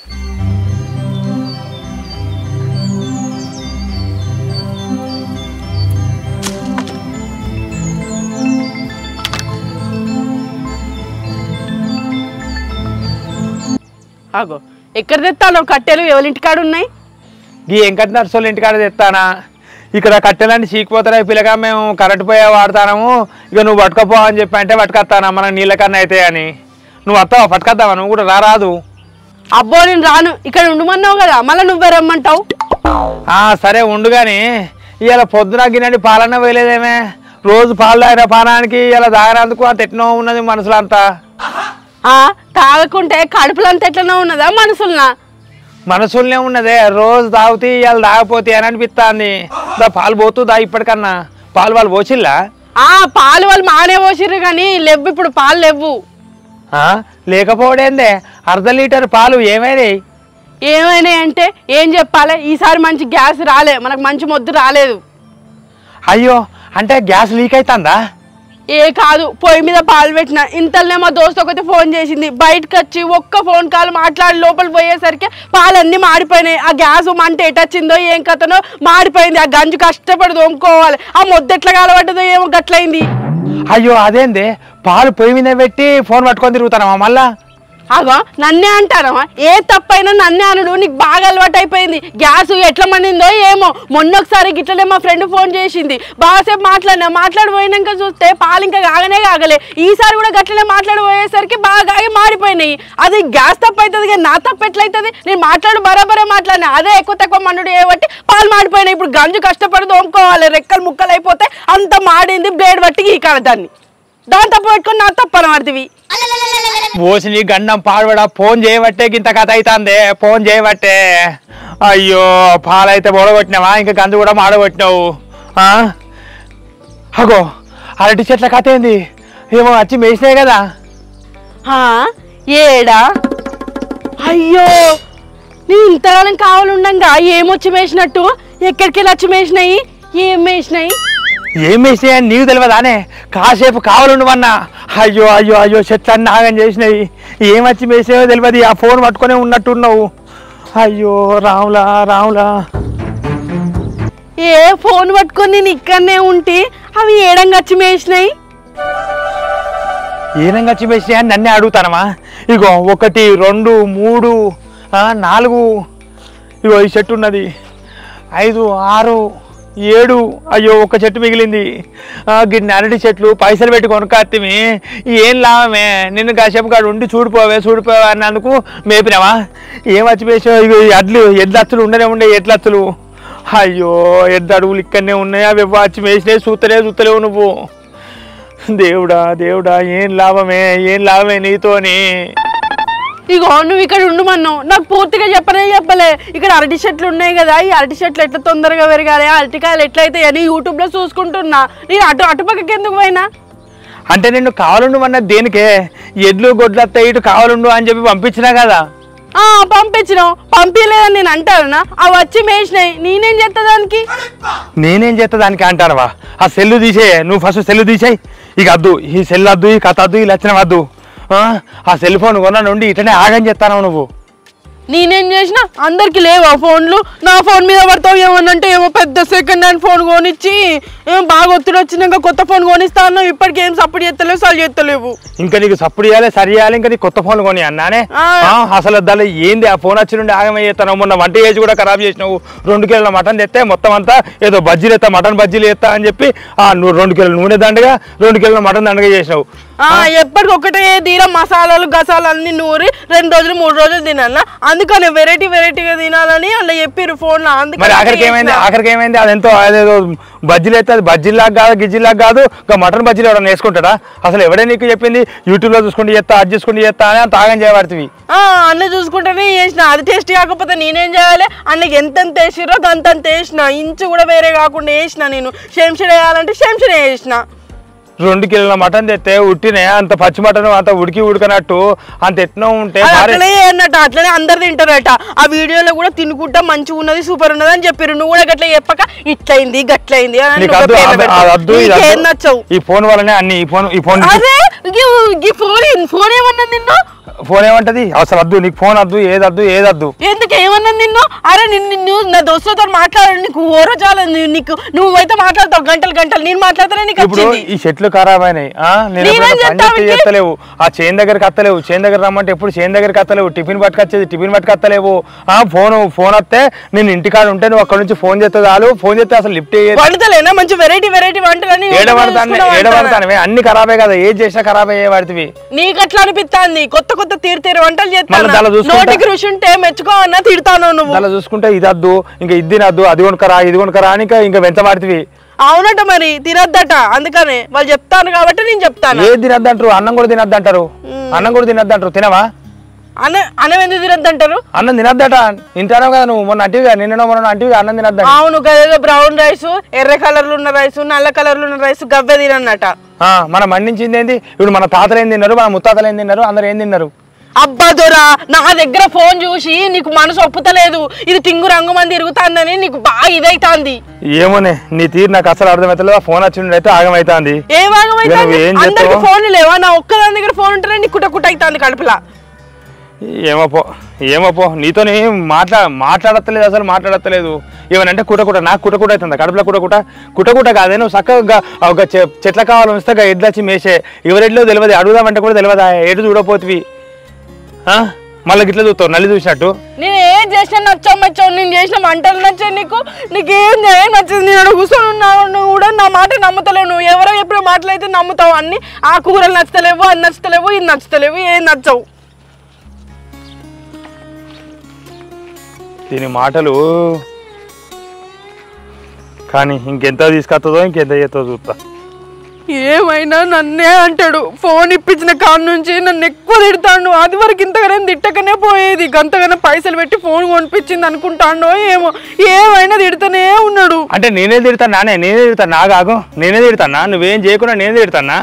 ఆగో ఎక్కడ తెస్తాను కట్టెలు ఎవరింటికాడ ఉన్నాయి? ఈ వెంకట నర్సోళ్ళ ఇంటికాడ తెస్తానా? ఇక్కడ కట్టెలన్నీ చీకిపోతారా పిల్లగా, మేము కరెంట్ పోయే వాడతాము, ఇక నువ్వు పట్టుకపో అని చెప్పి అంటే పట్టుకొస్తానా, మనం నీళ్ళ కన్నా అయితే అని. నువ్వు వస్తావా? పట్టుకొద్దావా? నువ్వు కూడా రారాదు. అబ్బో నేను రాను, ఇక్కడ ఉండమన్నావు కదా, మళ్ళీ నువ్వే రమ్మంటావు. సరే ఉండు కానీ ఇవాళ పొద్దున గిన్నె పాలన్న వేయలేదేమే? రోజు పాలు తాగిన పానానికి ఇలా తాగనందుకు అంత ఎట్నో ఉన్నది మనసులో అంతా. తాగకుంటే కడుపులంతా ఎట్లనో ఉన్నదా మనసులనా? మనసులనే ఉన్నదే, రోజు తాగుతీ ఇవాళ తాగపోతే అని అనిపిస్తుంది. పాలు పోతుందా ఇప్పటికన్నా? పాలు వాళ్ళు పోసిల్లా? పాలు వాళ్ళు మానే పోసిర్రు కానీ లేవు, ఇప్పుడు పాలు లేవు. లేకపోవడేందే? అర్ధ లీటర్ పాలు ఏమైనాయి? ఏమైనాయి అంటే ఏం చెప్పాలి, ఈసారి మంచి గ్యాస్ రాలే, మనకు మంచి మొద్దు రాలేదు. అయ్యో, అంటే గ్యాస్ లీక్ అవుతుందా? ఏ కాదు, పొయ్యి మీద పాలు పెట్టిన ఇంతలోనే మా దోస్తు ఒకటి ఫోన్ చేసింది. బయటకు వచ్చి ఒక్క ఫోన్ కాల్ మాట్లాడి లోపల పోయేసరికి పాలన్నీ మాడిపోయినాయి. ఆ గ్యాస్ మంట ఎటొచ్చిందో ఏం కథనో మాడిపోయింది. ఆ గంజు కష్టపడి తోముకోవాలి, ఆ మొద్దు ఎట్లా కాలబడ్డదో ఏమో గట్లయింది. అయ్యో అదేంది, పాలు పొయ్యి మీద పెట్టి ఫోన్ పట్టుకొని తిరుగుతానమ్మా మళ్ళా? అగో నన్నే అంటారమ్మా, ఏ తప్పైనా నన్నే అనుడు, నీకు బాగా అలవాటు అయిపోయింది. గ్యాస్ ఎట్లా మండిందో ఏమో. మొన్న ఒకసారి గిట్లనే మా ఫ్రెండ్ ఫోన్ చేసింది, బాగాసేపు మాట్లాడిపోయినాక చూస్తే పాలు ఇంకా కాగలే. ఈసారి కూడా గట్లనే మాట్లాడిపోయేసరికి బాగా మాడిపోయినాయి. అది గ్యాస్ తప్పు అవుతుంది కానీ నా తప్పు ఎట్లయితుంది? నేను బరాబరే మాట్లాడినా, అదే ఎక్కువ తక్కువ మన్నుడు ఏబట్టి పాలు మాడిపోయినాయి. ఇప్పుడు గంజు కష్టపడి తోముకోవాలి, రెక్కలు ముక్కలు అయిపోతే అంత మాడింది, బ్లేడ్ బట్టి గీకాలి దాని తప్పు పెట్టుకొని నా తప్పు అనమాడుతుంది. పోసి నీ గండం పాడబడా, ఫోన్ చేయబట్టే ఇంత కథ అవుతుంది, ఫోన్ చేయబట్టే. అయ్యో పాలైతే బొడగొట్టినావా, ఇంకా గంజు కూడా మాడగొట్టినావు. అగో అరటి చెట్ల కథ ఏంది? ఏమో వచ్చి మేసినాయి కదా? ఏడా? అయ్యో నేను ఇంతకాలం కావాలండగా ఏమొచ్చి మేసినట్టు, ఎక్కడికి వెళ్ళి వచ్చి మేసినాయి? ఏం మేసినాయి? ఏం వేసినాయని నీకు తెలియదానే? కాసేపు కావాలండవన్నా. అయ్యో అయ్యో అయ్యో చెట్లన్నీ ఆగం చేసినాయి. ఏమొచ్చి వేసినాయో తెలియదు, ఆ ఫోన్ పట్టుకునే ఉన్నట్టున్నావు. అయ్యో రాములా రాములా. ఏ ఫోన్ పట్టుకొని నేను ఇక్కడనే ఉంటే అవి ఏడంగా వచ్చి మేసినాయి? ఏనంగా వచ్చి వేసినాయి అని నన్నే అడుగుతానమా? ఇగో 1 2 3 4, ఇగో ఈ చెట్టు ఉన్నది, 5 6 7. అయ్యో ఒక్క చెట్టు మిగిలింది. గిన్నె అరటి చెట్లు పైసలు పెట్టి కొనుక్కొత్తిమి, ఏం లాభమే? నిన్ను కాసేపు కాడు ఉండి చూడిపోవే అన్నందుకు మేపినావా? ఏం వచ్చి వేసావు? ఇగో ఎడ్లత్తులు ఉండే ఎడ్లత్తులు. అయ్యో ఎడ్ల అడుగులు ఇక్కడనే ఉన్నాయి, అవి వచ్చి వేసినాయి, చూస్తలేవు నువ్వు. దేవుడా దేవుడా, ఏం లాభమే నీతోని? ఇగో నువ్వు ఇక్కడ ఉండమన్నావు, నాకు పూర్తిగా చెప్పలే. ఇక్కడ అరటి చెట్లు ఉన్నాయి కదా, ఈ అరటి చెట్లు ఎట్లా తొందరగా పెరగాలి, అరటికాయలు ఎట్లయితాయి అని యూట్యూబ్లో చూసుకుంటున్నా. నేను అటుపక్కకి ఎందుకు పోయినా? అంటే నిన్ను కావాలండు అన్నది దేనికే? ఎడ్లు గొడ్లత్తాయి ఇటు కావాలండు అని చెప్పి పంపించినా కదా? పంపించినావు, పంపించలేదని నేను అంటానా? అవి వచ్చి మేసినాయి, నేనేం చేస్తా దానికి అంటానవా? ఆ సెల్లు తీసేయ, నువ్వు ఫస్ట్ సెల్లు తీసేయి. ఇక అద్దు, ఈ సెల్ వద్దు, ఈ కథ వద్దు, ఈ లక్షణం వద్దు. ఆ సెల్ ఫోన్ కొన్నా నుండి ఇటనే ఆగని చెప్తాను నువ్వు. నేనేం చేసినా? అందరికి లేవా ఫోన్లు? నా ఫోన్ మీద పడతావు ఏమన్నంటే ఏమో పెద్ద సెకండ్ హ్యాండ్ ఫోన్ కొనిచ్చి బాగా ఒత్తిడి వచ్చినాక కొత్త ఫోన్ కొనిస్తాను, ఇప్పటికేం సపోర్ట్ చేస్తలేవు, సరి చేస్తలేవు. ఇంకా నీకు సపోర్ట్ చేయాలి, సరి చేయాలి, ఇంకా నీకు కొత్త ఫోన్ కొని అన్నానే. అసలు దాని ఏంది ఆ ఫోన్ వచ్చి నుండి ఆగమై చేస్తాను. మొన్న వంట చేసి కూడా ఖరాబ్ చేసినావు. 2 కిలోల మటన్ తెస్తే మొత్తం అంతా ఏదో బజ్జీలు ఎత్తా, మటన్ బజ్జీలు ఎత్తా అని చెప్పి 2 కిలోల నూనె దండగా, 2 కిలోల మటన్ దండగా చేసినావు. ఎప్పటికొకటే తీరా మసాలాలు గసాలు అన్ని నూరి 2 రోజులు 3 రోజులు తినాలా, అందుకని వెరైటీగా తినాలని అలా చెప్పారు ఫోన్ లో. మరి ఆఖరికి ఏమైంది? అదేంతో అదేదో బజ్జీలు అయితే అది బజ్జీలాగా కాదు, గిజ్జీలాగా కాదు, ఇంకా మటన్ బజ్జీలు ఎవరైనా వేసుకుంటాడా? అసలు ఎవడే నీకు చెప్పింది యూట్యూబ్ లో చూసుకుంటూ చేస్తా, అది చేసుకుంటూ చేస్తా అని అంత ఆగం చేయబడుతుంది. అన్నీ చూసుకుంటేనే చేసిన, అది టేస్ట్ కాకపోతే నేనేం చేయాలి? అన్నకి ఎంతెంత వేసిరో అంతంత వేసిన, ఇంచు కూడా వేరే కాకుండా వేసిన. నేను శంషణ వేయాలంటే శంషణ వేసిన. 2 కిలోల మటన్ తెస్తే ఉట్టినే అంత పచ్చి మటన్ అంత ఉడకనట్టు అంత ఎట్నో ఉంటే అట్లనే అందరు తింటారట. ఆ వీడియోలో కూడా తినుకుంటా మంచిగా ఉన్నది సూపర్ ఉన్నది అని చెప్పారు. నువ్వు కూడా గట్ల చెప్పక ఇట్లయింది గట్లయింది నచ్చవు. ఈ ఫోన్ వల్లనే అన్ని ఈ ఫోన్ ఫోన్ ఏమన్నా నిన్ను ఫోన్ ఏమంటది అసలు వద్దు నీకు ఫోన్ వద్దు ఏదద్దు ఎందుకు ఏమన్నా నిన్ను అరే నిన్ను నా దోస్తుతో మాట్లాడు నీకు ఓరో చాలా నీకు నువ్వైతే మాట్లాడతావు గంటలు నేను మాట్లాడతానే నీకు ఇప్పుడు ఈ చెట్లు ఖరాబ్ అయినాయి చేస్తలేవు ఆ చేను దగ్గరికి అత్తలేవు చేను దగ్గర రమ్మంటే ఎప్పుడు చేను దగ్గరికి అత్తలేవు టిఫిన్ పట్టుకొత్తలేవు ఫోన్ వస్తే నేను ఇంటికాడ ఉంటే నువ్వు అక్కడ నుంచి ఫోన్ చేస్తే చాలు ఫోన్ చేస్తే అసలు లిఫ్ట్ వంటలేనా మంచి వెరైటీ వంటలని ఏడబడతానే అన్ని ఖరాబే కదా ఏది చేసినా ఖరాబ్ అయ్యే వాడివి నీకు అట్లా అనిపిస్తుంది కొత్త తీరు వంటలు చేస్తాను నోటికి రుచి ఉంటే మెచ్చుకోవన్నా తిడతాను నువ్వు అలా చూసుకుంటే ఇది వద్దు ఇంకా ఇది తినద్దు అది కొనుకరా అని ఇంకా వెంచబడితివి అవునట మరి తినద్దట అందుకనే వాళ్ళు చెప్తాను కాబట్టి నేను చెప్తాను ఏది తినద్దంటారు అన్నం కూడా తినద్దంటారు తినవా అన్నం ఎందుకు తినద్దంటారు అన్నం తినద్దట తింటాను కదా నువ్వు మొన్న అంటివిగా మొన్న అంటివిగా అన్నం తినద్దా అవును కదా బ్రౌన్ రైస్ ఎర్ర కలర్లు ఉన్న రైస్ నల్ల కలర్లు ఉన్న రైస్ గవ్వే తినన్నట మనం మండించింది ఏంది ఇప్పుడు మన తాతలు ఏం తిన్నారు మన ముత్తాతలు ఏం తిన్నారు అందరు ఏం తిన్నారు అబ్బా దొరా నా దగ్గర ఫోన్ చూసి నీకు మనసు ఒప్పుతలేదు ఇది టింగు రంగు మంది తిరుగుతాందని నీకు బాగా ఇదైతాంది ఏమోనే నీ తీరు నాకు అసలు అర్థమైతలేదు ఆ ఫోన్ వచ్చిండే అయితే ఆగమైతాంది ఏం ఆగమైతాంది అందరికి ఫోన్ లేవా నా ఒక్కదాని దగ్గర ఫోన్ ఉంటేనే నీకు కుట్ట అవుతాంది కడుపులా ఏమోపో నీతోని మాట్లాడతలేదు అసలు మాట్లాడతలేదు ఏమనంటే కుటకుట నాకు కుటకుట అవుతుంది కడుపులో కుటకుట కాదే నువ్వు చక్కగా ఒక చెట్ల కావాలి వస్తే ఎడ్లొచ్చి మేసే ఎవరెడ్లో తెలియదు అడుగుదామంటే కూడా తెలియదు ఎటు చూడపోతువి మళ్ళీ గిట్ల చూస్తావు నల్లి చూసినట్టు నేను ఏం చేసినా నచ్చావు నేను చేసిన వంటలు నచ్చావు నీకేం నచ్చింది నేను కూర్చొని ఉన్నావు కూడా నా మాట నమ్ముతలేవు నువ్వు ఎవరో ఎప్పుడో మాటలైతే నమ్ముతావు అన్ని ఆ కూరలు నచ్చుతలేవు అది నచ్చుతలేవు ఇది నచ్చుతలేవు ఏం నచ్చవు దీని మాటలు కానీ ఇంకెంత తీసుకొస్తుందో ఇంకెంత చేస్తుందో చూస్తా ఏమైనా నన్నే అంటాడు ఫోన్ ఇప్పించిన కాడ నుంచి నన్ను ఎక్కువ తిడతాడు అది వరకు ఇంతగానే తిట్టకనే పోయేది గంతగానే పైసలు పెట్టి ఫోన్ కొనిపించింది అనుకుంటాడో ఏమో ఏమైనా తిడతానే ఉన్నాడు అంటే నేనే తిడతానా నాగాగు నేనే తిడతానా నువ్వేం చేయకుండా నేనే తిడతానా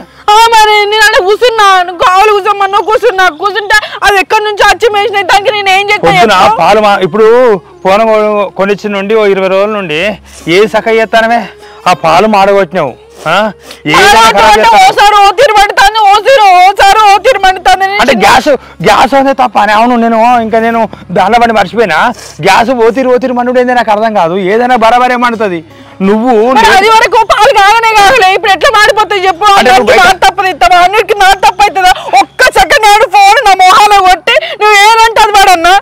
మరి నేను అంటే కూర్చున్నా కావాలి కూర్చోమన్నా కూర్చుంటే అది ఎక్కడి నుంచి వచ్చి మేసిన దానికి నేను ఏం చేస్తాను పాలు ఇప్పుడు ఫోన్ కొనిచ్చిన నుండి 20 రోజుల నుండి ఏ సఖ చేస్తానమే ఆ పాలు మాడగొట్టినావు అంటే గ్యాస్ అనే తప్ప అని అవును నేను దానిలో పడి మర్చిపోయినా గ్యాస్ ఓతిరి మండుడు ఏంది నాకు అర్థం కాదు ఏదైనా బరాబరే మండుతుంది నువ్వు అది వరకు పాలు కాగానే కాగలే ఇప్పుడు ఎట్లా మాడిపోతాయి చెప్పు తప్పదు ఇస్తావా అన్నిటికీ నా తప్పు అవుతుందా ఒక్క సెకండ్ నాడు ఫోన్ నా మొహాలో కొట్టి నువ్వు ఏదంటే అది వాడన్నా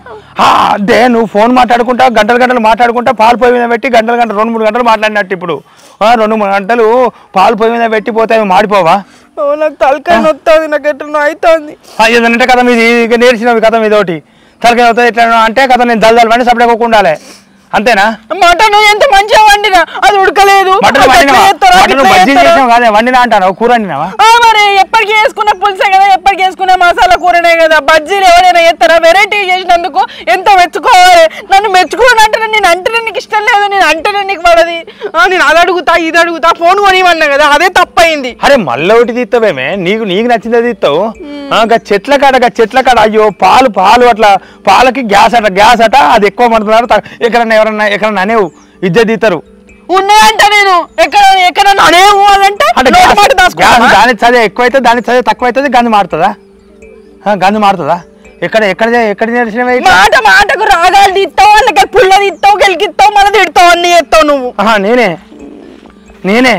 అదే నువ్వు ఫోన్ మాట్లాడుకుంటా గంటలు మాట్లాడుకుంటా పాలు పొయ్యి మీద పెట్టి 2-3 గంటలు మాట్లాడినట్టు ఇప్పుడు 2-3 గంటలు పాలు పొయ్యి మీద పెట్టి పోతే మాడిపోవా నాకు తలకాయ నొత్తుంది నాకు ఎట్లా అవుతుంది ఏదంటే కదా మీది నేర్చినవి కథ మీద ఒకటి తలకాయ అవుతుంది ఎట్లా అంటే కదా నేను దళదాలు వండి సపరేట్ ఉండాలి అంతేనా మటన్ ఎంత మంచిగా వండినా అది ఉడకలేదు వండినా అంటాను కూర వండినావా మరి ఎప్పటికి వేసుకున్న పులుసే కదా ఎప్పటికి వేసుకునే మసాలా కూరనే కదా బజ్జీలు ఎవరైనా చేస్తారా వెరైటీ చేసినందుకు ఎంత మెచ్చుకోవాలి నన్ను మెచ్చుకోవాలంటే నేను అంటేనే నీకు ఇష్టం లేదు నేను అంటేనే నీకు పడది నేను అది అడుగుతా ఇది అడుగుతా ఫోన్ కొనివన్నా కదా అదే తప్పయింది అరే మళ్ళీ ఒకటి తీస్తావేమే నీకు నచ్చిందే తీస్తావు చెట్ల కాడ అయ్యో పాలు అట్లా పాలకి గ్యాస్ అట అది ఎక్కువ పడుతున్నారు ఎక్కడన్నా అనేవు ఇజ్జత్ తీస్తారు ఉన్నాయంట నేను ఎక్కడ అనేవు అదంటే దాని చదివే ఎక్కువైతే దాని చదివే తక్కువ అవుతుంది గంది మారుతుందా ఎక్కడ నేర్చినవి మాటకు రాగాలు తీస్తావు వాళ్ళకి పుల్ల తీస్తావు గెలికిస్తావు మన తిడతావు అన్ని చేస్తావు నువ్వు నేనే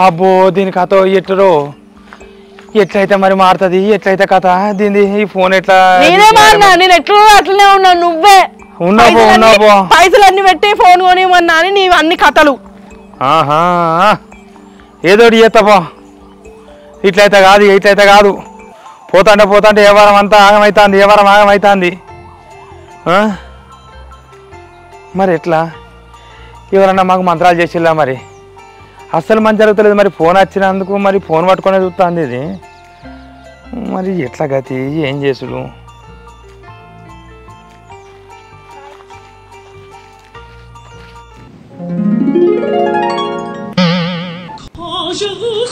అబ్బో దీని కథ ఎట్లయితే మరి మారుతుంది ఎట్లయితే కథ దీని ఈ ఫోన్ ఎట్లా నేనే మారినా నేను ఎట్లా అట్లనే ఉన్నాను నువ్వే ఉన్నావు పైసలు అన్ని పెట్టి ఫోన్ కొనివన్నా అని నీవు అన్ని కథలు ఏదోటి చేస్తాపో ఇట్లయితే కాదు పోతాంటే వ్యవహారం అంతా ఆగమైతుంది మరి ఎట్లా ఎవరన్నా మాకు మంత్రాలు చేసిల్లా మరి అస్సలు మంచి జరుగుతలేదు మరి ఫోన్ వచ్చినందుకు మరి ఫోన్ పట్టుకునే చూస్తుంది ఇది మరి ఎట్లా గతి ఏం చేసుడు Je vous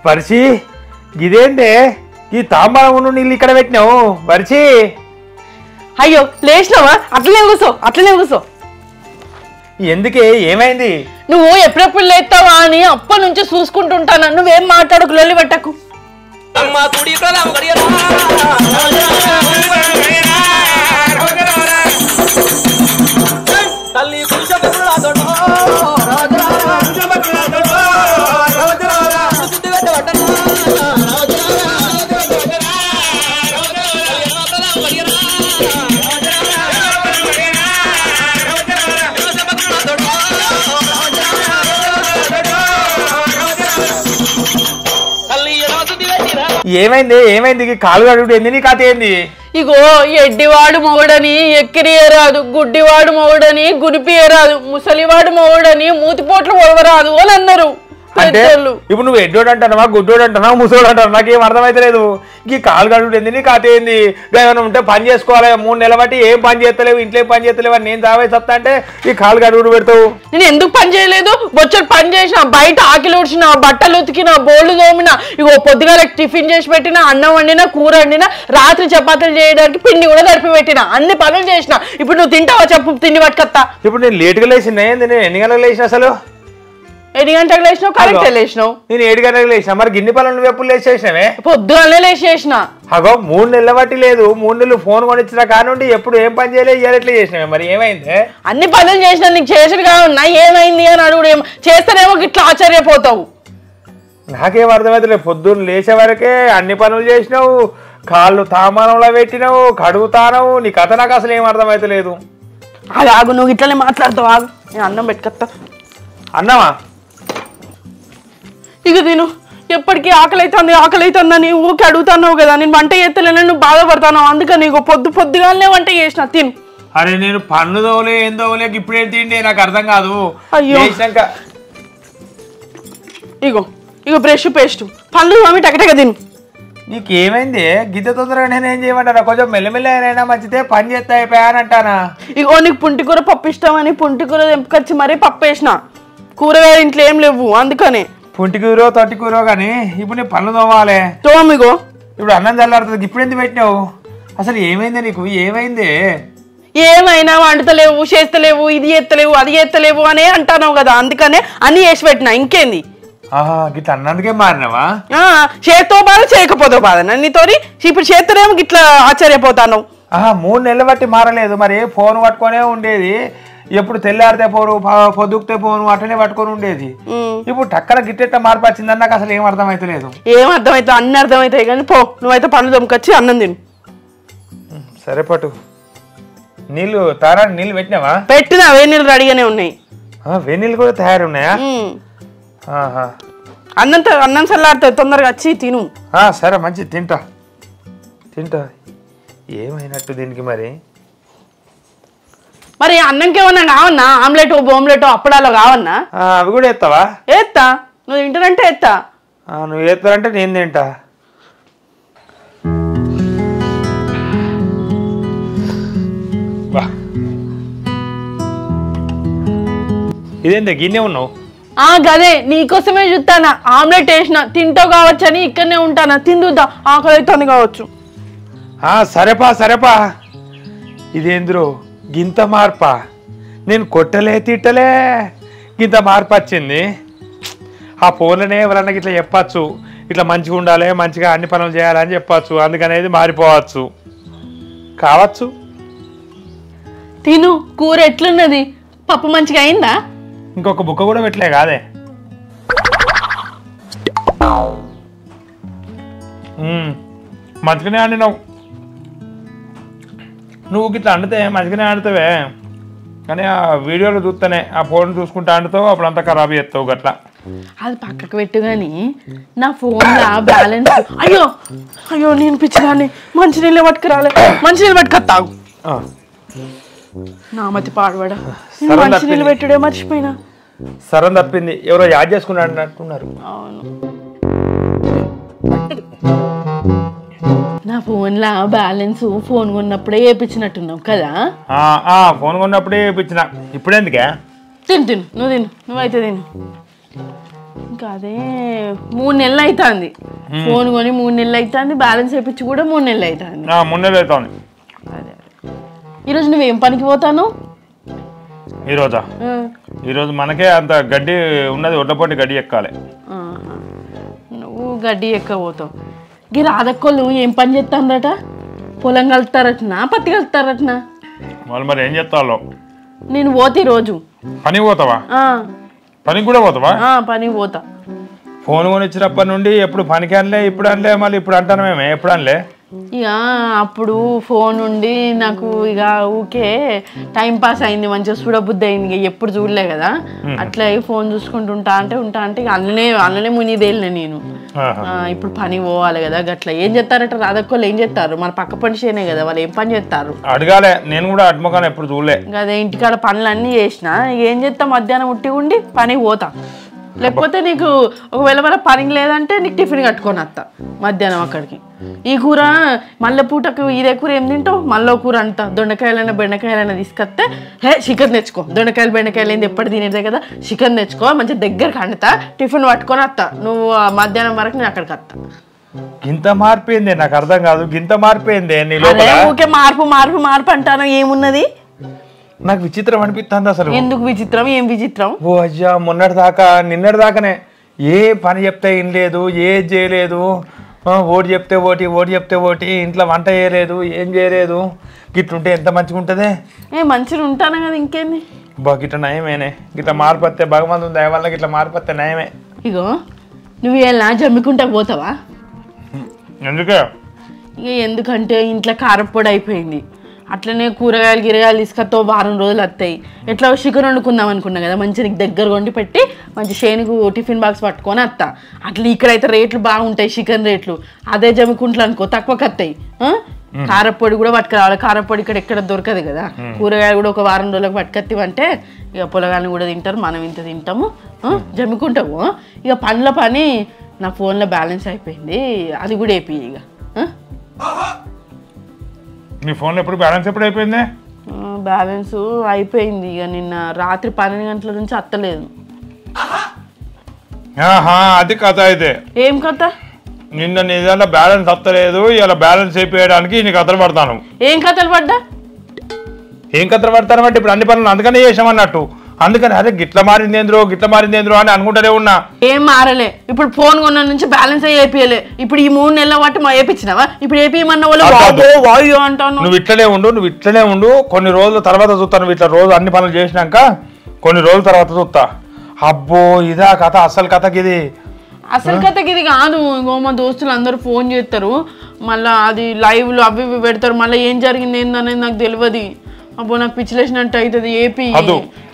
వర్షి ఇదేంటే ఈ తాంబారం నీళ్ళు ఇక్కడ పెట్టినావు వర్షి? అయ్యో లేచినావా? అట్లనే కూసో. ఎందుకే ఏమైంది? నువ్వు ఎప్పుడెప్పుడు లేస్తావా అని అప్పటి నుంచి చూసుకుంటుంటాను. నువ్వేం మాట్లాడకు, లొల్లి పెట్టకు. ఏమైంది కాలు గడుడు ఏంది? నీ కథ ఏంది? ఇగో ఎడ్డివాడు మొగుడని ఎక్కిరియరాదు, గుడ్డివాడు మొగుడని గుడిపియరాదు, ముసలివాడు మొగుడని మూతిపోట్లు ఒడవరాదు అని అన్నారు. అంటే ఇప్పుడు నువ్వు ఎడ్డోడు అంటున్నావా, గుడ్డోడు అంటున్నావా, ముసోడు అంటున్నావు? నాకేం అర్థమైతలేదు. ఈ కాలు గడుడు ఏంది? నీ కథ ఏంది? ఏమైనా ఉంటే పని చేసుకోవాలి. 3 నెలల బట్టి ఏం పని చేస్తలేవు, ఇంట్లో ఏం పని చేస్తలేవు అని నేను చావే చెప్తా అంటే ఈ కాలు గడుడు పెడతావు. నేను ఎందుకు పని చేయలేదు? బొచ్చడు పని చేసిన, బయట ఆకిలి ఉడిచిన, బట్టలు ఉతికిన, బోళ్లు తోమిన, ఇగో పొద్దుగాల టిఫిన్ చేసి పెట్టిన, అన్నం వండిన, కూర వండిన, రాత్రి చపాతీలు చేయడానికి పిండి కూడా తడిపి పెట్టిన, అన్ని పనులు చేసిన. ఇప్పుడు నువ్వు తింటావా చెప్పు? తిండి పట్టుకొత్తా. ఇప్పుడు నేను లేటుగా లేచిన ఏంది? నేను ఎన్ని గంటలకు లేచిన? అసలు 8 గంటలకు లేచినావు, కరెక్ట్ లేచినావు. నేను 7 గంటలకు లేచిన. మరి గిన్నె పనులు నువ్వు ఎప్పుడు లేచేసినావే? పొద్దుగానే లేచేసిన. అగో 3 నెలల బట్టి లేదు. 3 నెలలు ఫోన్ కొనిచ్చిన కానుండి ఎప్పుడు ఏం పని చేయలేదు, ఇవాళ ఎట్లా చేసినావే? మరి ఏమైంది? అన్ని పనులు చేసినా నీకు చేసిన కావున్నా ఏమైంది అని అడుగుడు. చేస్తేనేమో ఇట్లా ఆశ్చర్యపోతావు. నాకేం అర్థమైతే పొద్దున్న లేచే వరకే అన్ని పనులు చేసినావు, కాళ్ళు తామానంలో పెట్టినావు, కడుగుతానవు. నీ కథ నాకు అసలు ఏం అర్థమైతే లేదు. అది ఆగు, నువ్వు ఇట్లనే మాట్లాడతావు. ఆగు, నేను అన్నం పెట్టుకొస్తా. అన్నమా ఇక తిను. ఎప్పటికీ ఆకలి అవుతుందని ఊరికి అడుగుతున్నావు కదా. నేను వంట చేస్తలేను, నువ్వు బాధపడతాను. అందుకని ఇగో పొద్దుగానే వంట చేసిన, తిను. అరే నేను పన్ను దోవలే ఏం దోవలే ఇప్పుడే తిండి, నాకు అర్థం కాదు. అయ్యో ఇగో బ్రష్ పేస్ట్ పళ్ళు తోమి టకటక తిను. నీకేమైంది? గిద్ద తొందరగా నేనేం చేయమంటారా? కొంచెం మెల్లమెల్లైనా మంచిదే, పని చేస్తా అయిపోయాని అంటానా? ఇగో నీకు పుంటికూర పప్పు ఇష్టమని పుంటికూర తెంపుకొచ్చి మరీ పప్పు వేసిన. కూరగాయలు ఇంట్లో ఏం లేవు, అందుకనే. పుంటికూరో తొట్టికూరో కానీ ఇప్పుడు నీ పళ్ళు తోవాలి. తోమిగో. ఇప్పుడు అన్నం చల్లారుతుంది. ఇప్పుడు ఎందుకు పెట్టినావు? అసలు ఏమైంది నీకు? ఏమైంది? ఏమైనా వండుతలేవు, చేస్తలేవు, ఇది చేస్తలేవు, అది చేస్తలేవు అనే అంటావు కదా. అందుకనే అన్ని చేసి పెట్టినా. ఇంకేంది? గిట్లా అన్నందుకే మారినావా? చేతో బాధ చేయకపోతే బాధ నీతోని. ఇప్పుడు చేస్తలేమో గిట్లా ఆశ్చర్యపోతాను. 3 నెలలు బట్టి మారలేదు. మరి ఫోన్ పట్టుకొనే ఉండేది. ఎప్పుడు తెల్లారితే పోరు, పొద్దుకుతే పోను, అట్లనే పట్టుకొని ఉండేది. ఇప్పుడు టక్కన గిట్టెట్ట మార్పు వచ్చిందని నాకు అసలు ఏం అర్థమైతే లేదు. ఏం అర్థమైతే? అన్ని అర్థమవుతాయి కానీ పో. నువ్వైతే పనులు దొంకొచ్చి అన్నం తిను. సరే పట్టు. నీళ్ళు తారా నీళ్ళు పెట్టినావా? పెట్టినా, వేడి నీళ్ళు రెడీగానే ఉన్నాయి. వేడి నీళ్ళు కూడా తయారున్నాయా? అన్నం చల్లారుతుంది, తొందరగా వచ్చి తిను. సరే మంచి తింటా. ఏమైనట్టు దీనికి? మరి అన్నంకి ఏమన్నా కావన్నా? ఆమ్లెట్, బోమ్లెట్, అప్పడాలో కావన్నా? అవి కూడా ఎత్తావా? ఎత్తా. నువ్వు తింటానంటే ఎత్తా. నువ్వు ఎత్తారంటే నేను తింటా. ఇదేంత గిన్నె ఉన్నావు? గదే నీకోసమే చూస్తానా. ఆమ్లెట్ వేసిన, తింటావు కావచ్చని ఇక్కడనే ఉంటానా. తిందుద్దా, ఆకలి అవుతుంది కావచ్చు. సరేపా. ఇదేంద్రో గింత మార్పా? నేను కొట్టలే తిట్టలే, గింత మార్పు వచ్చింది. ఆ ఫోన్లోనే ఎవరన్నా ఇట్లా చెప్పచ్చు, ఇట్లా మంచిగా ఉండాలి, మంచిగా అన్ని పనులు చేయాలని చెప్పచ్చు. అందుకనేది మారిపోవచ్చు కావచ్చు. తిను. కూర ఎట్లున్నది? పప్పు మంచిగా అయిందా? ఇంకొక బుక్క కూడా పెట్టలే కాదే. మంచిగానే ఆడినావు. నువ్వు ఇట్లా అండితే మంచిగానే ఆడుతావే, కానీ ఆ వీడియోలు చూస్తేనే, ఆ ఫోన్ చూసుకుంటా ఆడుతావు, అప్పుడు అంతా ఖరాబ్ చేస్తావు గట్లా. అది పక్కకు పెట్టు కానీ నా ఫోన్లో బ్యాలెన్స్. అయ్యో నేను పిచ్చిదాన్ని. మంచినీళ్ళు పట్టుకురాలే. మంచినీళ్ళు పట్టుకొస్తావు. నా మతి పాడబడా. మంచినీళ్ళు పెట్టుడే మర్చిపోయినా. సరం తప్పింది. ఎవరో యాడ్ చేసుకున్నాడు అన్నట్టున్నారు. అవును. నా ఫోన్లో బ్యాలెన్స్ ఫోన్ కొన్నప్పుడే వేయించినట్టున్నావు కదా. ఫోన్ కొన్నప్పుడే వేయించిన. ఇప్పుడు ఎందుకే? తిను నువ్వైతే తిను. ఇంకా అదే 3 నెలలు అవుతుంది ఫోన్ కొని. 3 నెలలు అవుతుంది. బ్యాలెన్స్ వేయించి కూడా 3 నెలలు అవుతుంది. 3 నెలలు అవుతుంది. అదే ఈరోజు నువ్వేం పనికి పోతాను? ఈరోజు మనకే అంత గడ్డి ఉన్నది. ఒడ్లపోటీ గడ్డి ఎక్కాలి. నువ్వు గడ్డి ఎక్కబోతావు. ఈ రాధక్కోళ్ళు ఏం పని చేస్తారట? పొలం కలుపుతారటనా పత్తి కలుపుతారటనా? వాళ్ళు మరి ఏం చేస్తాలో. నేను పోతే రోజు పని పోతావా? పనికి కూడా పోతావా? పనికి పోతా. ఫోన్ కొని ఇచ్చినప్పటి నుండి ఎప్పుడు పనికి అనలే, ఇప్పుడు అనలే, మళ్ళీ ఇప్పుడు అంటాను మేమే ఎప్పుడు అనలే. ఇక అప్పుడు ఫోన్ ఉండి నాకు ఇక ఊకే టైం పాస్ అయింది, మంచిగా చూడబుద్ధి అయింది. ఇక ఎప్పుడు చూడలే కదా, అట్లా ఫోన్ చూసుకుంటూ ఉంటా అంటే ఇక అన్ననే మునిదేళ్ళే నేను. ఇప్పుడు పని పోవాలి కదా, గట్లా ఏం చేస్తారట రాధక్కోళ్ళు? ఏం చేస్తారు? మన పక్క పనిచేనే కదా, వాళ్ళు ఏం పని చేస్తారు అడగాలే. నేను కూడా అడ్మకాను ఎప్పుడు చూడలే. అదే ఇంటికాడ పనులు అన్నీ చేసిన. ఏం చేస్తా, మధ్యాహ్నం ఉట్టి ఉండి పనికి పోతా. లేకపోతే నీకు ఒకవేళ మన పని లేదంటే నీకు టిఫిన్ కట్టుకొని వస్తా మధ్యాహ్నం అక్కడికి. ఈ కూర మళ్ళీ పూటకు ఇదే కూర ఏం తింటావు? మళ్ళీ కూర అంతా దొండకాయలైనా బెండకాయలైనా తీసుకొస్తే చికెన్ తెచ్చుకో. దొండకాయలు బెండకాయలు ఏంది ఎప్పటి తినేదే కదా, చికెన్ తెచ్చుకో. మంచిగా దగ్గరకు అండుతా, టిఫిన్ పట్టుకొని వస్తా. నువ్వు మధ్యాహ్నం వరకు నేను అక్కడికి వస్తా. ఇంత మార్పింది నాకు అర్థం కాదు. ఇంత మార్పింది ఊకే మార్పు అంటాను. ఏమున్నది? నాకు విచిత్రం అనిపిస్తుంది అసలు. ఎందుకు విచిత్రం? ఏం విచిత్రం? ఓ అయ్యా, నిన్నటి దాకానే ఏ పని చెప్తే ఏం లేదు, ఏది చేయలేదు. ఓటు చెప్తే ఓటి, ఇంట్లో వంట చేయలేదు, ఏం చేయలేదు. గిట్లుంటే ఎంత మంచిగా ఉంటుంది. మంచిగా ఉంటాను కదా, ఇంకేంది. గిట్ల నయమేనే. గిట్లా మార్పత్తే భగవంతుని దయ వల్ల గిట్లా మార్పత్తే నయమే. ఇగో నువ్వు ఎలా జమ్మికుంటా పోతావా? ఎందుకే? ఇక ఎందుకంటే ఇంట్లో కారప్పొడి అయిపోయింది. అట్లనే కూరగాయలు తీసుకొస్తావు, 2 వారం రోజులు వస్తాయి. ఎట్లా చికెన్ వండుకుందాం అనుకున్నా కదా, మంచిగా నీకు దగ్గర వండి పెట్టి మంచి షేనుకు టిఫిన్ బాక్స్ పట్టుకొని వస్తా. అట్లా ఇక్కడైతే రేట్లు బాగుంటాయి, చికెన్ రేట్లు. అదే జమ్మికుంట్లు అనుకో తక్కువకి వస్తాయి. కారప్పొడి కూడా పట్టుకురావాలి. కారప్పొడి ఇక్కడ ఎక్కడ దొరకదు కదా. కూరగాయలు కూడా 1 వారం రోజులకు పట్టుకొత్తివంటే ఇక పొలగాళ్ళని కూడా తింటారు, మనం ఇంత తింటాము, జమ్మికుంటాము. ఇక పనుల పని నా ఫోన్లో బ్యాలెన్స్ అయిపోయింది, అది కూడా వేపి. ఇక నీ ఫోన్లో ఎప్పుడు బ్యాలెన్స్ ఎప్పుడు అయిపోయింది? బ్యాలెన్స్ అయిపోయింది. ఇక నిన్న రాత్రి 12 గంటల నుంచి అత్తలేదు. అది కథ. అయితే ఏం కథ? నిన్న నీ దాంట్లో బ్యాలెన్స్ వస్తలేదు, ఇలా బ్యాలెన్స్ అయిపోయడానికి నీ కథలు పడతాను. ఏం కథలు పడ్డా? ఏం కథలు పడతాను అంటే ఇప్పుడు అన్ని పనులు అందుకనే చేసామన్నట్టు. అందుకని అదే గిట్ల మారిందేంద్రో అని అనుకుంటూనే ఉన్నా. ఏం మారలే. ఇప్పుడు ఫోన్ కొన్న నుంచి బ్యాలెన్స్ అయిపోయలే. ఇప్పుడు ఈ 3 నెలల వాటి వేయించినావా? ఇప్పుడు ఏపీమన్న వాళ్ళు అంటాను. నువ్వు ఇట్లనే ఉండు. కొన్ని రోజుల తర్వాత చూస్తా. నువ్వు ఇట్లా రోజు అన్ని పనులు చేసినాక కొన్ని రోజుల తర్వాత చూస్తా. అబ్బో ఇదా కథ, అసలు కథకి ఇది. అసలు కథకి ఇది కాదు. మా దోస్తులు అందరూ ఫోన్ చేస్తారు, మళ్ళీ అది లైవ్లు అవి ఇవి పెడతారు. మళ్ళీ ఏం జరిగింది ఏందనేది నాకు తెలియదు. అబ్బో నాకు పిచ్చిలేసినట్టు అవుతుంది. ఏపీ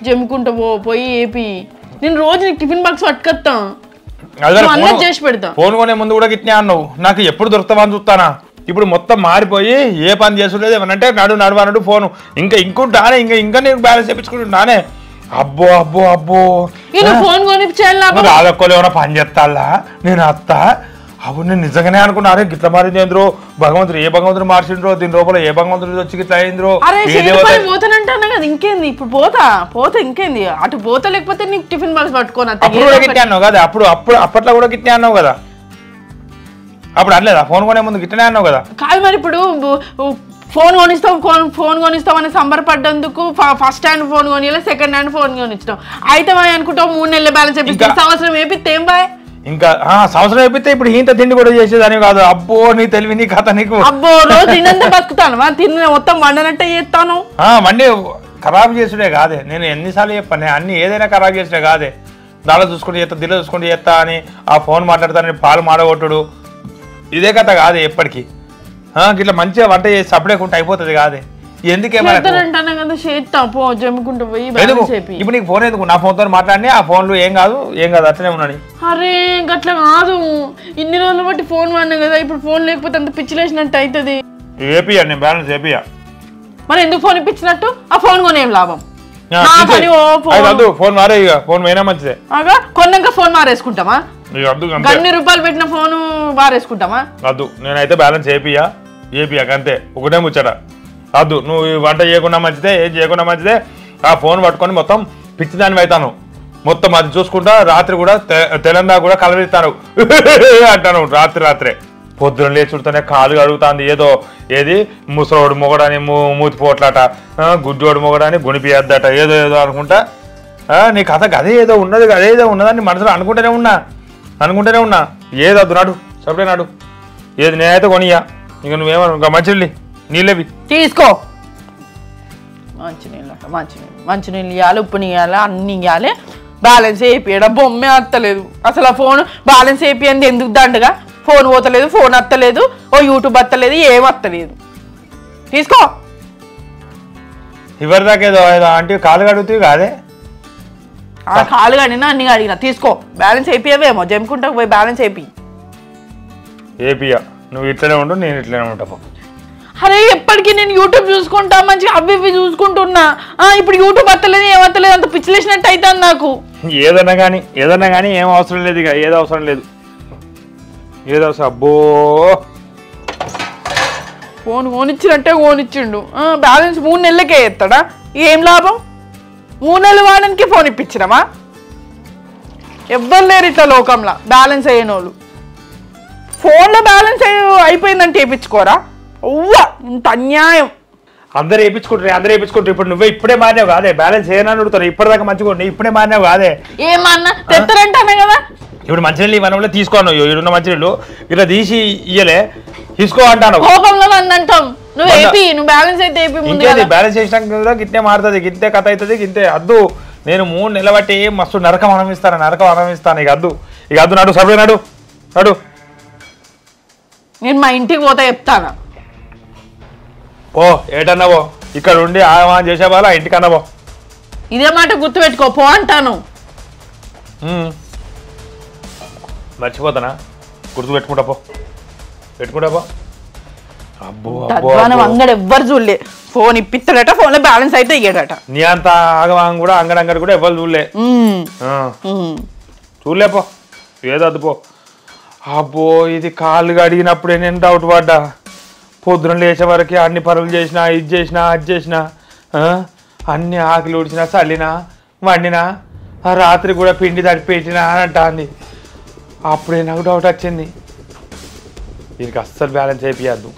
జమ్ముకుంటా పోయి ఏపీ. నేను రోజు నీకు టిఫిన్ బాక్స్ పట్టుకొస్తా, అన్నం చేసి పెడతా. ఫోన్ కొనే ముందు కూడా గిట్నే అన్నావు, నాకు ఎప్పుడు దొరుకుతావని చూస్తానా. ఇప్పుడు మొత్తం మారిపోయి ఏ పని చేసులేదు. ఏమనంటే నడు ఫోను ఇంకుంటానే ఇంకా నీకు బ్యాలెన్స్ చేయించుకుంటున్నానే. అబ్బో ఫోన్ కొనిపించాలి. రాదక్కోలు ఏమైనా పని చేస్తాలా? నేను అత్త అప్పుడు నేను నిజంగానే అనుకున్నారే గిట్ల మారిందేంద్రో, భగవంతుడు ఏ భగవంతుడు మార్చిండ్రో, దీని లోపల ఏ భగవంతుడు వచ్చి గిట్లా అయింద్రో. పోతానంటాను కదా, ఇంకేంది ఇప్పుడు పోతా ఇంకేంది. అటు పోతా, లేకపోతే నీకు టిఫిన్ బాక్స్ పట్టుకోను. అప్పుడు కూడా గిట్టే అన్నావు కదా, అప్పట్లో కూడా గిట్టే అన్నావు కదా. అప్పుడు అనలేదా? ఫోన్ కొనే ముందు గిట్టనే అన్నావు కదా. కాదు మరి ఇప్పుడు ఫోన్ కొనిస్తాం అని సంబరపడ్డందుకు ఫస్ట్ హ్యాండ్ ఫోన్ కొనియాలి, సెకండ్ హ్యాండ్ ఫోన్ కొనిస్తాం. అయితే అనుకుంటావు 3 నెలల బ్యాలెన్స్ అయిపోయి సంవత్సరం వేపిస్తే ఏం బాయ్. ఇంకా సంవత్సరం అయిపోతే ఇప్పుడు ఇంత తిండి కూడా చేసేదాని కాదు. అబ్బో నీ తెలివి, నీ కథ నీకు. అబ్బో రోజు తిన్నంత బతుకుతాను, తిన్న మొత్తం వండనంటే చేస్తాను. వండి ఖరాబ్ చేసుడే కాదే. నేను ఎన్నిసార్లు చెప్పాను, అన్ని ఏదైనా ఖరాబ్ చేసుడే కాదే. దాలో చూసుకుంటూ చేస్తా, దిల్లో చూసుకుంటూ చేస్తా అని ఆ ఫోన్ మాట్లాడతానని పాలు మాడగొట్టుడు, ఇదే కథ కాదే ఎప్పటికీ. ఇట్లా మంచిగా వంట చేసి సపడేకుంటే అయిపోతుంది కాదే. ఎందుకేమో ఇప్పుడు నీకు ఫోన్ ఎందుకు? నా ఫోన్తో మాట్లాడి ఆ ఫోన్లు ఏం కాదు అట్లనే ఉన్నాడు. అరే గట్లా కాదు, ఇన్ని రోజులు బట్టి ఫోన్ వాడినా కదా, ఇప్పుడు ఫోన్ లేకపోతే అంత పిచ్చిలేసినట్టు అవుతుంది. ఏపీయా నేను బ్యాలెన్స్ ఏపీయా. మరి ఎందుకు ఫోన్ ఇప్పించినట్టు? ఆ ఫోన్ కొనేం లాభం? ఫోన్ మారే, ఇక ఫోన్ పోయినా మంచిదే. కొన్నాక ఫోన్ మారేసుకుంటామా? అన్ని రూపాయలు పెట్టిన ఫోను వారేసుకుంటామా? వద్దు, నేనైతే బ్యాలెన్స్ ఏపియా అంతే. ఒకటే ముచ్చట. వద్దు, నువ్వు వంట చేయకుండా మంచిదే, ఏం చేయకుండా మంచిదే. ఆ ఫోన్ పట్టుకొని మొత్తం పిచ్చిదాన్ని అవుతాను. మొత్తం అది చూసుకుంటా రాత్రి కూడా తెలంగాణ కూడా కలరిస్తాను అంటాను. రాత్రే పొద్దున లేచుడుతోనే కాలు అడుగుతుంది. ఏది ముసలోడు మొగడని మూతిపోట్లాట, గుడ్డోడు మొగడని గుణిపియద్దట, ఏదో అనుకుంటా. నీ కథ అదే ఏదో ఉన్నదని మనసులో అనుకుంటూనే ఉన్నా. ఏదొద్దు నాడు సపడే నాడు. ఏది నేనైతే కొనియా. ఇక నువ్వేమను ఇంకా మంచినీళ్ళు నీళ్ళవి తీసుకో. మంచినీళ్ళు ఇవ్వాలి, ఉప్పు ఇవ్వాలి, అన్ని ఇవ్వాలి. బ్యాలెన్స్ వేపియడం బొమ్మే అత్తలేదు. అసలు ఆ ఫోన్ బ్యాలెన్స్ వేపియంది ఎందుకు దండగా? ఫోన్ పోతలేదు, ఫోన్ అత్తలేదు, ఓ యూట్యూబ్ అత్తలేదు, ఏం అత్తలేదు. తీసుకో. ఇవరిదాకా ఏదో అంటే కాలు కడుగుతావు కాదే? ఆ కాలు కడిగినా అన్ని అడిగినా. తీసుకో. బ్యాలెన్స్ వేపియవేమో, జమ్ముకుంటా పోయి బ్యాలెన్స్ ఏపియా. నువ్వు ఇట్లనే ఉండు, నేను ఇట్లనే ఉంటా. అరే ఎప్పటికీ నేను యూట్యూబ్ చూసుకుంటా, మంచిగా అవి ఇవి చూసుకుంటున్నా. ఇప్పుడు యూట్యూబ్ అత్తలేదు, ఏమత్తలేదు, అంత పిచ్చిలేసినట్టు అవుతుంది నాకు. ఏదన్నా కానీ ఏం అవసరం లేదు. ఇక ఏదో అవసరం లేదు. అబ్బో ఫోన్ ఓనిచ్చినట్టే ఓనిచ్చిండు. బ్యాలెన్స్ 3 నెలలకే ఎత్తాడా? ఏం లాభం? 3 నెలలు వాడడానికి ఫోన్ ఇప్పించినమా? ఎవ్వరు లేరు ఇట్లా లోకంలో బ్యాలెన్స్ అయ్యేనోళ్ళు. ఫోన్లో బ్యాలెన్స్ అయిపోయిందంటే వేయించుకోరా? ఇంత అన్యాయం. అందరూ వేయించుకుంటారు. ఇప్పుడు నువ్వే ఇప్పుడే మారినావు కాదే? బ్యాలెన్స్ ఏమని అడుగుతారు? ఇప్పటిదాకా మంచిగా ఇప్పుడే మారినావు కాదే? ఏమన్నా తెస్తారంటానే కదా. ఇప్పుడు మంచినీళ్ళు ఇవన్నీ తీసుకోను. ఇడున్న మంచినీళ్ళు ఇట్లా తీసి ఇయ్యలే, తీసుకో అంటాను. కోపంలో అంటాం. నువ్వు బ్యాలెన్స్ అయితే బ్యాలెన్స్ చేసినాక గిట్టే మారుతుంది, గిట్టే కథ అవుతుంది, గిట్టే అద్దు. నేను 3 నెలలు బట్టి మస్తు నరకం అనుభవిస్తాను. ఇక అద్దు నాడు సభ్యుడు నాడు. నేను మా ఇంటికి పోతా చెప్తాను. ఓ ఏటన్నావో ఇక్కడ ఉండి ఆగమని చేసే వాళ్ళ ఇంటికి అన్నావో. ఇదే మాట గుర్తుపెట్టుకో, పో అంటాను. మర్చిపోతానా? గుర్తు పెట్టుకుంటా పో. అంగడి ఎవ్వరు చూడలే. ఫోన్ ఇప్పిస్తాడట, ఫోన్ లో బ్యాలెన్స్ అయితే ఇయ్యాడట. నీ అంత ఆగవాంగ కూడా అంగడి కూడా ఎవ్వరు చూడలేపో. ఏదో అద్దుపో. అబ్బో ఇది కాళ్ళు అడిగినప్పుడే నేను డౌట్ పడ్డా. పొద్దున లేచే వరకు అన్ని పనులు చేసినా, ఇది చేసినా, అది చేసినా, అన్ని ఆకలి ఉడిచినా, చల్లినా, వండినా, రాత్రి కూడా పిండి తడిపెట్టినా అని అంటాంది. అప్పుడే నాకు డౌట్ వచ్చింది, దీనికి అస్సలు బ్యాలెన్స్ ఏపియద్దు.